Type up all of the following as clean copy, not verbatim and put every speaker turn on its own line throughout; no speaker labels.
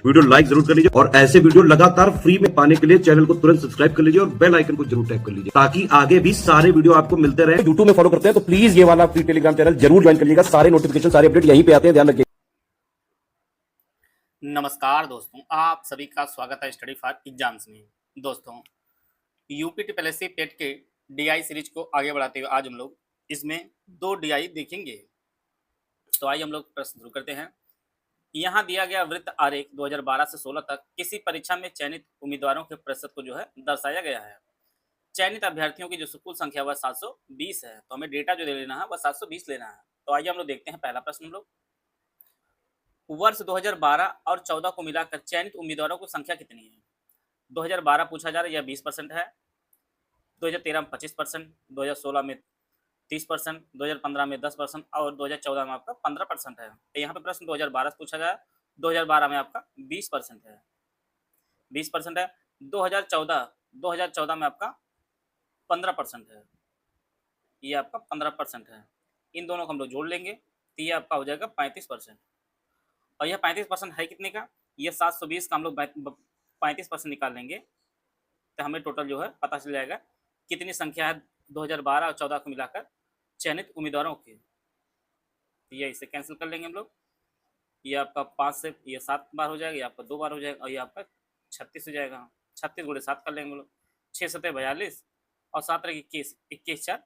Video like जरूर कर लीजिए और ऐसे वीडियो लगातार फ्री में पाने के लिए चैनल को तुरंत सब्सक्राइब कर लीजिए और बेल आइकन को जरूर टैप कर लीजिए ताकि आगे भी सारे वीडियो आपको मिलते रहे। यूट्यूब में फॉलो करते हैं तो प्लीज ये वाला फ्री टेलीग्राम चैनल जरूर ज्वाइन कर लीजिएगा। सारे नोटिफिकेशन सारे अपडेट यहीं पे आते हैं, ध्यान रखिए।
नमस्कार दोस्तों, आप सभी का स्वागत है स्टडी फॉर एग्जाम्स में। दोस्तों, यूपी टीपीएससी टेट के डीआई सीरीज को आगे बढ़ाते हुए आज हम लोग इसमें 2 डीआई देखेंगे। तो आइए हम लोग प्रश्न शुरू करते हैं। यहाँ दिया गया वृत्त आरेख 2012 से 16 तक किसी परीक्षा में चयनित उम्मीदवारों के प्रतिशत को जो है दर्शाया गया है। चयनित अभ्यर्थियों की जो कुल संख्या वह 720 है, तो हमें डेटा जो दे लेना है वह 720 लेना है। तो आइए हम लोग देखते हैं पहला प्रश्न। हम लोग वर्ष 2012 और 14 को मिलाकर चयनित उम्मीदवारों की संख्या कितनी है। 2012 पूछा जा रहा है, यह 20% है। 2013 में 25%, 2016 में 30%, 2015 में 10% और 2014 में आपका 15% है। तो यहाँ पे प्रश्न 2012 से पूछा गया, 2012 में आपका 20% है, 20% है। 2014 में आपका 15% है, ये आपका 15% है। इन दोनों को हम लोग जोड़ लेंगे तो ये आपका हो जाएगा 35%। और यह 35% है कितने का, ये 720 का हम लोग 35% निकाल लेंगे तो हमें टोटल जो है पता चल जाएगा कितनी संख्या है 2012 और 14 को मिलाकर चयनित उम्मीदवारों की। ये इसे कैंसिल कर लेंगे हम लोग। ये आपका 5 से ये 7 बार हो जाएगा, ये आपका 2 बार हो जाएगा और ये आपका 36 हो जाएगा। 36 गुणे 7 कर लेंगे हम लोग, 6 7 42 और 7 21, 21 4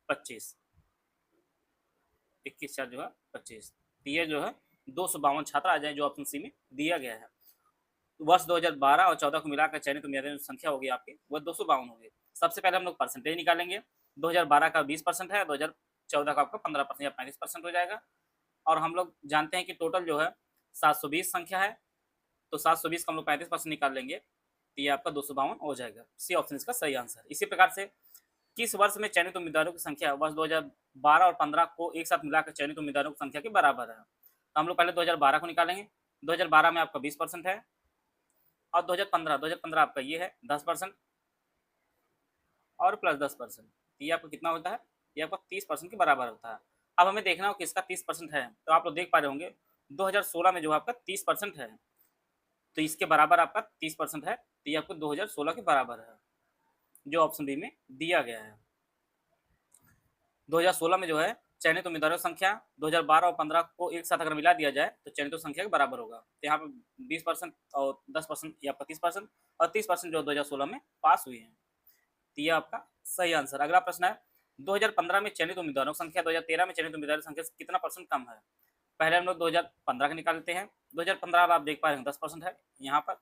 25, 21 4 जो है 25। तो ये जो है 252 छात्र आ जाए जो ऑप्शन सी में दिया गया है। वर्ष 2012 और 14 को मिलाकर चयनित उम्मीदवारों की संख्या होगी आपकी वह 252 होगी। सबसे पहले हम लोग परसेंटेज निकालेंगे। 2012 का 20% है, 2014 का आपका 15% या 35% हो जाएगा। और हम लोग जानते हैं कि टोटल जो है 720 संख्या है, तो 720 का हम लोग 35% निकाल लेंगे तो ये आपका 252 हो जाएगा। सी ऑप्शन इसका सही आंसर। इसी प्रकार से किस वर्ष में चयनित उम्मीदवारों की संख्या वर्ष 2012 और 15 को एक साथ मिलाकर चयनित उम्मीदवारों की संख्या के बराबर है। तो हम लोग पहले 2012 को निकालेंगे। 2012 में आपका 20% है और 2015 आपका ये है 10% और प्लस 10%, ये आपका कितना होता है, ये आपका 30% के बराबर होता है। अब हमें देखना हो किसका 30% है, तो आप लोग देख पा रहे होंगे 2016 में जो आपका 30% है, तो इसके बराबर आपका 30% है, तो ये आपको 2016 के बराबर है जो ऑप्शन बी में दिया गया है। 2016 में जो है चयनित उम्मीदवारों की संख्या 2012 और 15 को एक साथ अगर मिला दिया जाए तो चयनित संख्या के बराबर होगा। तो यहाँ पे 20% और 10% या 30% और 30% जो 2016 में पास हुई है। तो ये आपका सही आंसर। अगला प्रश्न है 2015 में चयनित उम्मीदवारों की संख्या 2013 में चयनित उम्मीदवारों की संख्या से कितना परसेंट कम है। पहले हम लोग 2015 का निकाल लेते हैं। 2015 आप देख पा रहे हैं 10% है, यहाँ पर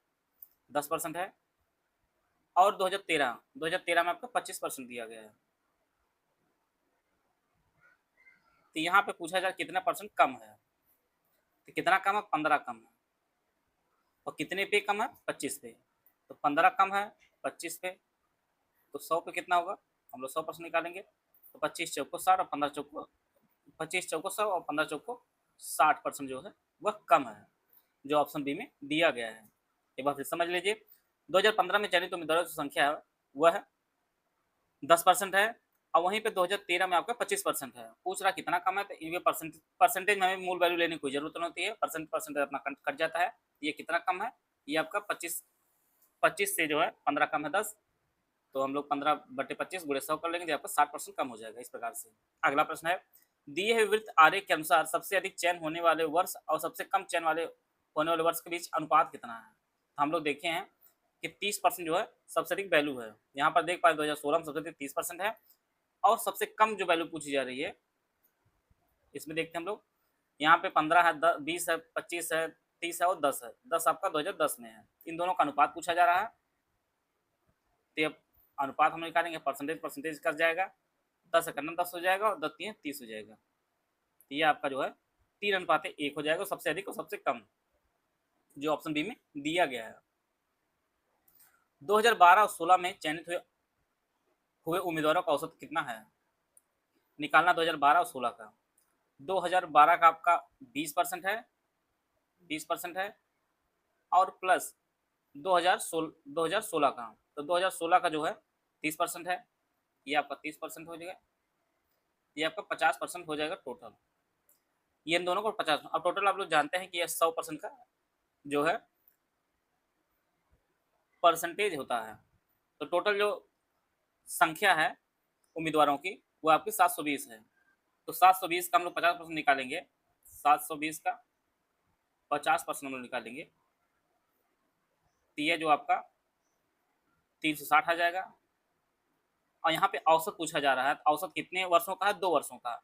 10% है। और 2013 में आपका 25% दिया गया है। तो यहाँ पे पूछा जाए कितना परसेंट कम है, तो कितना कम है, 15 कम है। और कितने पे कम है, 25 पे। तो 15 कम है 25 पे, तो 100 पे कितना होगा, हम लोग 100% निकालेंगे। तो 25 चौको 60 और 15 चौको 25 चौको 100 और 15 चौको 60% जो है वह कम है जो ऑप्शन बी में दिया गया है। एक बार फिर समझ लीजिए, 2015 में चयनित उम्मीदवारों की संख्या वह 10% है और वहीं पे 2013 में आपका 25% है। पूछ रहा कितना कम है, तो ये परसेंटेज में हमें मूल वैल्यू लेने की कोई जरूरत नहीं होती है, परसेंटेज अपना कट जाता है। ये कितना कम है, ये आपका 25 से जो है 15 कम है 10, तो हम लोग 15/25 गुणे 100 कर लेंगे तो आपका 60% कम हो जाएगा। इस प्रकार से अगला प्रश्न है दिए हुए वृत्त आरेख के अनुसार सबसे अधिक चयन होने वाले वर्ष और सबसे कम चयन होने वाले वर्ष के बीच अनुपात कितना है। तो हम लोग देखे हैं कि 30% जो है सबसे अधिक वैल्यू है। यहाँ पर देख पाए 2016 में सबसे अधिक 30% है और सबसे कम जो वैल्यू पूछी जा रही है इसमें देखते हैं हम लोग, यहाँ पे 15 है, 20 है, 25 है, 30 है और 10 है। 10 आपका 2010 में है। इन दोनों का अनुपात पूछा जा रहा है, तो अनुपात हम निकालेंगे, परसेंटेज कर जाएगा, 10 करना 10 हो जाएगा और 10 3 30 हो जाएगा। तो ये आपका जो है 3:1 हो जाएगा, सबसे अधिक और सबसे कम जो ऑप्शन बी में दिया गया है। 2012 और 16 में चयनित हुए उम्मीदवारों का औसत कितना है, निकालना 2012 और 16 का। 2012 का आपका 20% है, 20% है और प्लस 2016 का, तो 2016 का जो है 30% है, ये आपका 30% हो जाएगा, ये आपका 50% हो जाएगा टोटल। ये इन दोनों को 50, अब टोटल आप लोग जानते हैं कि ये 100% का जो है परसेंटेज होता है। तो टोटल जो संख्या है उम्मीदवारों की वो आपकी 720 है। तो 720 का हम लोग 50% निकालेंगे, 720 का 50% हम लोग निकालेंगे तो ये जो आपका 360 आ जाएगा। और यहाँ पे औसत पूछा जा रहा है, तो औसत कितने वर्षों का है? 2 वर्षों का।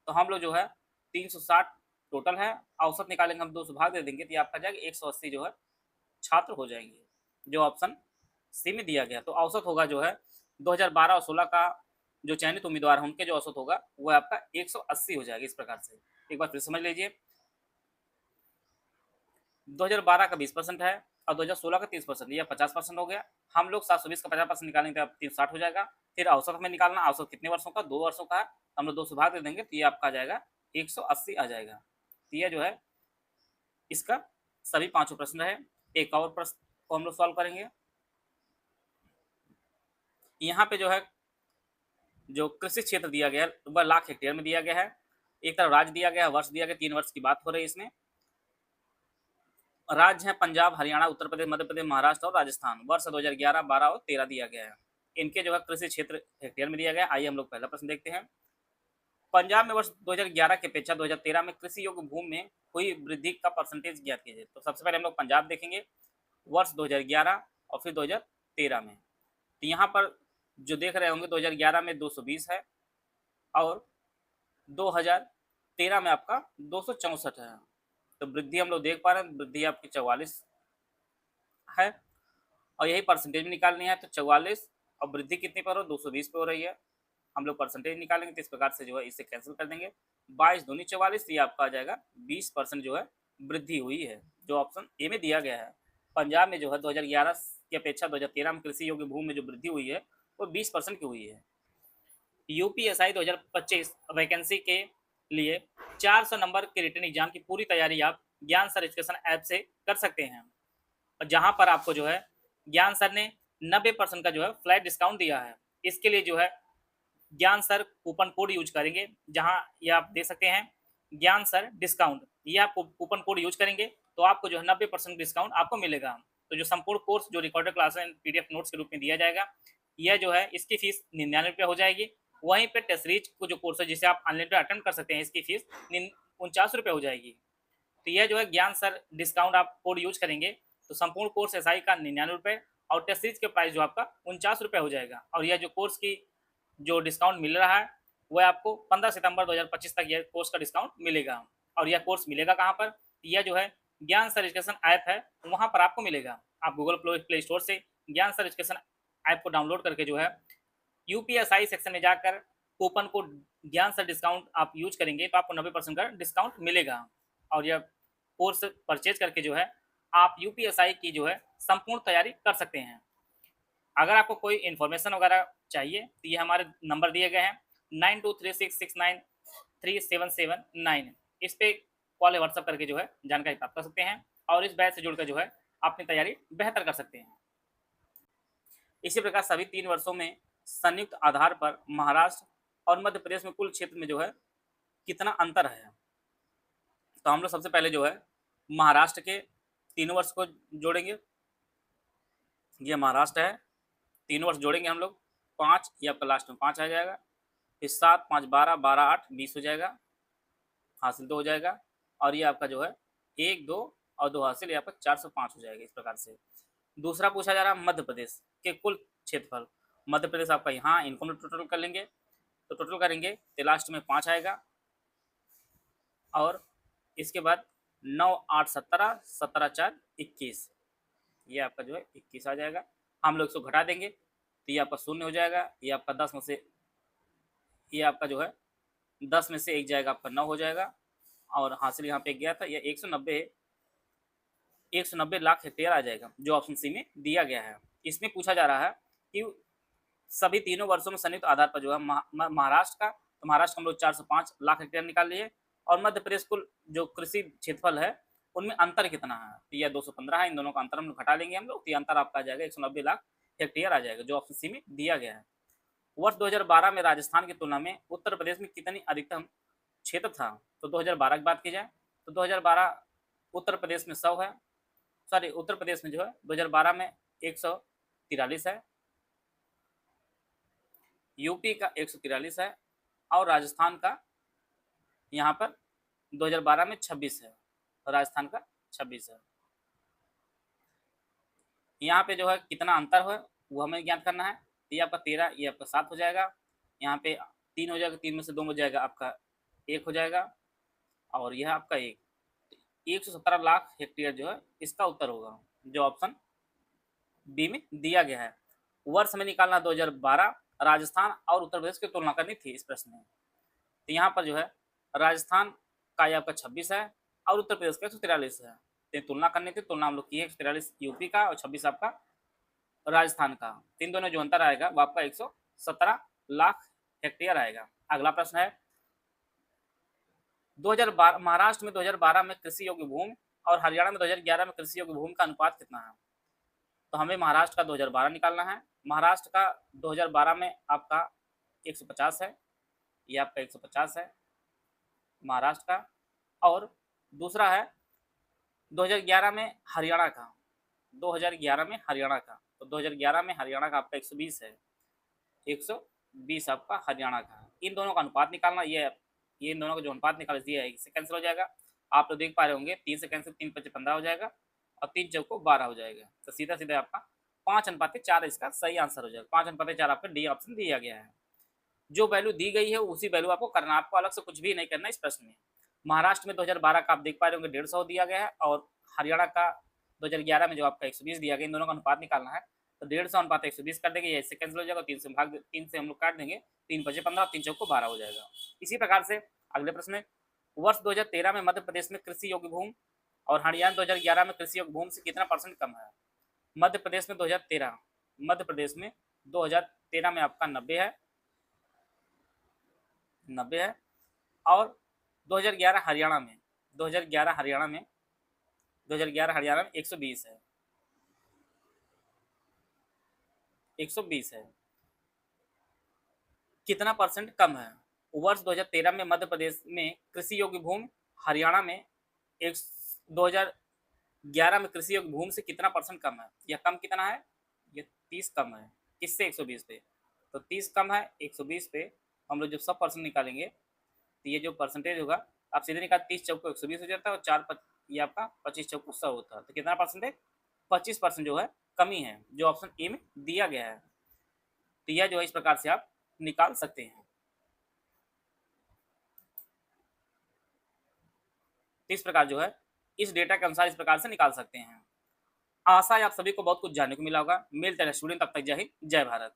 तो हम लोग जो है 360 टोटल है, औसत निकालेंगे हम 2 से भाग दे देंगे तो ये आपका जाएगा 180 जो है छात्र हो जाएंगे, जो ऑप्शन सी में दिया गया। तो औसत होगा जो है 2012 और 16 का जो चयनित उम्मीदवार हैं उनके जो औसत होगा वो आपका 180 हो जाएगा। इस प्रकार से एक बार फिर समझ लीजिए, 2012 का 20% है और 2016 का 30%, यह 50% हो गया। हम लोग 720 का 50% निकालेंगे तो 360 हो जाएगा। फिर औसत हमें निकालना, औसत कितने वर्षों का? 2 वर्षों का है, हम लोग 2 से भाग दे देंगे तो ये आपका आ जाएगा 180 आ जाएगा। तो ये जो है इसका सभी पांचों प्रश्न है। एक और प्रश्न को हम लोग सॉल्व करेंगे। यहाँ पे जो है जो कृषि क्षेत्र दिया गया है वह लाख हेक्टेयर में दिया गया है। एक तरफ राज्य दिया गया है, वर्ष दिया गया, 3 वर्ष की बात हो रही है इसमें। राज्य है पंजाब, हरियाणा, उत्तर प्रदेश, मध्य प्रदेश, महाराष्ट्र और राजस्थान। वर्ष 2011, 12 और 13 दिया गया है। इनके जो है कृषि क्षेत्र हेक्टेयर में दिया गया है। आइए हम लोग पहला प्रश्न देखते हैं। पंजाब में वर्ष 2011 की अपेक्षा 2013 में कृषि योग्य भूमि में हुई वृद्धि का परसेंटेज ज्ञात कीजिए। तो सबसे पहले हम लोग पंजाब देखेंगे, वर्ष 2011 और फिर 2013 में। तो यहाँ पर जो देख रहे होंगे 2011 में 220 है और 2013 में आपका 264 है। तो वृद्धि हम लोग देख पा रहे हैं, वृद्धि आपकी 44 है और यही परसेंटेज में निकालनी है। तो 44 और वृद्धि कितनी पर हो? 220 पे हो रही है। हम लोग परसेंटेज निकालेंगे तो इस प्रकार से जो है इसे कैंसिल कर देंगे। 22 दूनी 44, ये आपका आ जाएगा 20% जो है वृद्धि हुई है, जो ऑप्शन ए में दिया गया है। पंजाब में जो है 2011 की अपेक्षा 2013 में कृषि योग्य भूमि में जो वृद्धि हुई है वो 20% की हुई है। यूपीएसआई 2025 वैकेंसी के लिए 400 नंबर के रिटर्न एग्जाम की पूरी तैयारी आप ज्ञान सर एजुकेशन ऐप से कर सकते हैं। और जहां पर आपको जो है ज्ञान सर ने 90% का जो है फ्लैट डिस्काउंट दिया है। इसके लिए जो है ज्ञान सर कूपन कोड यूज करेंगे, जहां ये आप देख सकते हैं ज्ञान सर डिस्काउंट, ये आप कूपन कोड यूज करेंगे तो आपको जो है 90% डिस्काउंट आपको मिलेगा। तो जो संपूर्ण कोर्स जो रिकॉर्डेड क्लास पीडीएफ नोट्स के रूप में दिया जाएगा, यह जो है इसकी फीस 99 रुपये हो जाएगी। वहीं पे टेस्ट सीरीज को जो कोर्स है जिसे आप ऑनलाइन पे अटेम्प्ट कर सकते हैं, इसकी फीस 49 रुपये हो जाएगी। तो यह जो है ज्ञान सर डिस्काउंट आप कोड यूज करेंगे तो संपूर्ण कोर्स एसआई का 99 रुपये और टेस्ट सीरीज के प्राइस जो आपका 49 रुपये हो जाएगा। और यह जो कोर्स की जो डिस्काउंट मिल रहा है वह आपको 15 सितंबर 2025 तक यह कोर्स का डिस्काउंट मिलेगा। और यह कोर्स मिलेगा कहाँ पर? यह जो है ज्ञान सर एजुकेशन ऐप है वहाँ पर आपको मिलेगा। आप गूगल प्ले स्टोर से ज्ञान सर एजुकेशन ऐप को डाउनलोड करके जो है यूपीएसआई सेक्शन में जाकर कूपन को ज्ञान सर डिस्काउंट आप यूज करेंगे तो आपको 90% का डिस्काउंट मिलेगा। और यह कोर्स परचेज करके जो है आप यूपीएसआई की जो है संपूर्ण तैयारी कर सकते हैं। अगर आपको कोई इन्फॉर्मेशन वगैरह चाहिए तो ये हमारे नंबर दिए गए हैं 9236693779, इस पे कॉल या व्हाट्सअप करके जो है जानकारी प्राप्त कर सकते हैं और इस बैच से जुड़कर जो है अपनी तैयारी बेहतर कर सकते हैं। इसी प्रकार सभी 3 वर्षों में संयुक्त आधार पर महाराष्ट्र और मध्य प्रदेश में कुल क्षेत्र में जो है कितना अंतर है। तो हम लोग सबसे पहले जो है महाराष्ट्र के 3 वर्ष को जोड़ेंगे। ये महाराष्ट्र है, 3 वर्ष जोड़ेंगे हम लोग, 5 ये आपका लास्ट में 5 आ जाएगा, फिर 7 5 12 12 8 20 हो जाएगा, हासिल 2 हो जाएगा। और ये आपका जो है 1 2 और 2 हासिल, ये आपका 405 हो जाएगा। इस प्रकार से दूसरा पूछा जा रहा है मध्य प्रदेश के कुल क्षेत्रफल। मध्य प्रदेश आपका यहाँ इनको हम टोटल कर लेंगे, तो टोटल करेंगे तो लास्ट में 5 आएगा और इसके बाद 9 8 17 17 4 21, ये आपका जो है 21 आ जाएगा। हम लोग इसको घटा देंगे तो ये आपका 0 हो जाएगा। ये आपका 10 में से ये आपका जो है 10 में से 1 जाएगा, आपका 9 हो जाएगा। और हासिल यहाँ पे गया था, ये 190 लाख हेक्टेयर आ जाएगा, जो ऑप्शन सी में दिया गया है। इसमें पूछा जा रहा है कि सभी तीनों वर्षों में संयुक्त आधार पर जो है महाराष्ट्र का, तो महाराष्ट्र हम लोग 405 लाख हेक्टेयर निकाल लिए और मध्य प्रदेश कुल जो कृषि क्षेत्रफल है उनमें अंतर कितना है, तो यह 215 है। इन दोनों का अंतर हम लोग घटा लेंगे हम लोग, तो ये अंतर आपका आ जाएगा 190 लाख हेक्टेयर आ जाएगा, जो ऑप्शन सी में दिया गया है। वर्ष 2012 में राजस्थान की तुलना में उत्तर प्रदेश में कितनी अधिकतम क्षेत्र था? तो 2012 की बात की जाए तो 2012 उत्तर प्रदेश में 100 है, सॉरी उत्तर प्रदेश में जो है 2012 में 143 है, यूपी का 143 है और राजस्थान का यहाँ पर 2012 में 26 है, राजस्थान का 26 है। यहाँ पे जो है कितना अंतर है वो हमें ज्ञात करना है। ये आपका 13, ये आपका 7 हो जाएगा, यहाँ पे 3 हो जाएगा, 3 में से 2 हो जाएगा, आपका 1 हो जाएगा और यह आपका 1। 117 लाख हेक्टेयर जो है इसका उत्तर होगा, जो ऑप्शन बी में दिया गया है। वर्ष में निकालना 2012, राजस्थान और उत्तर प्रदेश की तुलना करनी थी इस प्रश्न में। तो यहाँ पर जो है राजस्थान का ये आपका 26 है और उत्तर प्रदेश का 143 है, तो तुलना करनी थी। तुलना हम लोग की है, 143 यूपी का और 26 आपका राजस्थान का। तीन दोनों जो अंतर आएगा वो आपका 117 लाख हेक्टेयर आएगा। अगला प्रश्न है 2012 महाराष्ट्र में 2012 में कृषि योग्य भूमि और हरियाणा में 2011 में कृषि योग्य भूमि का अनुपात कितना है। तो हमें महाराष्ट्र का 2012 निकालना है। महाराष्ट्र का 2012 में आपका 150 है, ये आपका 150 है महाराष्ट्र का, और दूसरा है 2011 में हरियाणा का, 2011 में हरियाणा का। तो 2011 में हरियाणा का आपका 120 है, 120 आपका हरियाणा का। इन दोनों का अनुपात निकालना, ये इन दोनों का जो अनुपात निकाल दिया है इससे कैंसिल हो जाएगा। आप लोग देख पा रहे होंगे 3 से कैंसिल, 3 × 5 = 15 हो जाएगा और 3 चौको 12 हो जाएगा। तो सीधा सीधा आपका 5:4 इसका सही आंसर हो जाएगा। 5:4 आपका डी ऑप्शन दिया गया है। जो वैल्यू दी गई है उसी वैल्यू आपको करना, आपको अलग से कुछ भी नहीं करना इस प्रश्न में। महाराष्ट्र में 2012 का आप देख पा रहे होंगे 150 दिया गया है और हरियाणा का 2011 में जो आपका 120 दिया गया। इन दोनों का अनुपात निकालना है, तो 150 अनुपात 120 कर देंगे, इससे कैंसिल हो जाएगा। 3 से हम लोग काट देंगे, 3 × 5 = 15, 3 चौको 12 हो जाएगा। इसी प्रकार से अगले प्रश्न में वर्ष 2013 में मध्य प्रदेश में कृषि योग्य भूमि और हरियाणा 2011 में कृषि योग्य भूमि से कितना % कम है। मध्य प्रदेश में 2013, मध्य प्रदेश में 2013 में आपका 90 है, 90 है और 2011 हरियाणा में, 2011 हरियाणा में 120 है, 120 है। कितना % कम है। वर्ष 2013 में मध्य प्रदेश में कृषि योग्य भूमि, हरियाणा में 2011 में कृषि योग्य भूमि से कितना % कम है। यह कम कितना है, ये 30 कम है। किससे, 120 पे। तो 30 कम है 120 पे। हम लोग जब 100% निकालेंगे तो ये जो परसेंटेज होगा आप सीधे निकाल, 30 चौको 120 हो जाता है और 4 ये आपका 25 चौको 100 होता है। तो कितना % है, 25% जो है कमी है, जो ऑप्शन ए में दिया गया है। तो यह जो है इस प्रकार से आप निकाल सकते हैं। इस प्रकार जो है इस डेटा के अनुसार इस प्रकार से निकाल सकते हैं। आशा है आप सभी को बहुत कुछ जानने को मिला होगा। मिलते हैं स्टूडेंट, तब तक जय हिंद, जय भारत।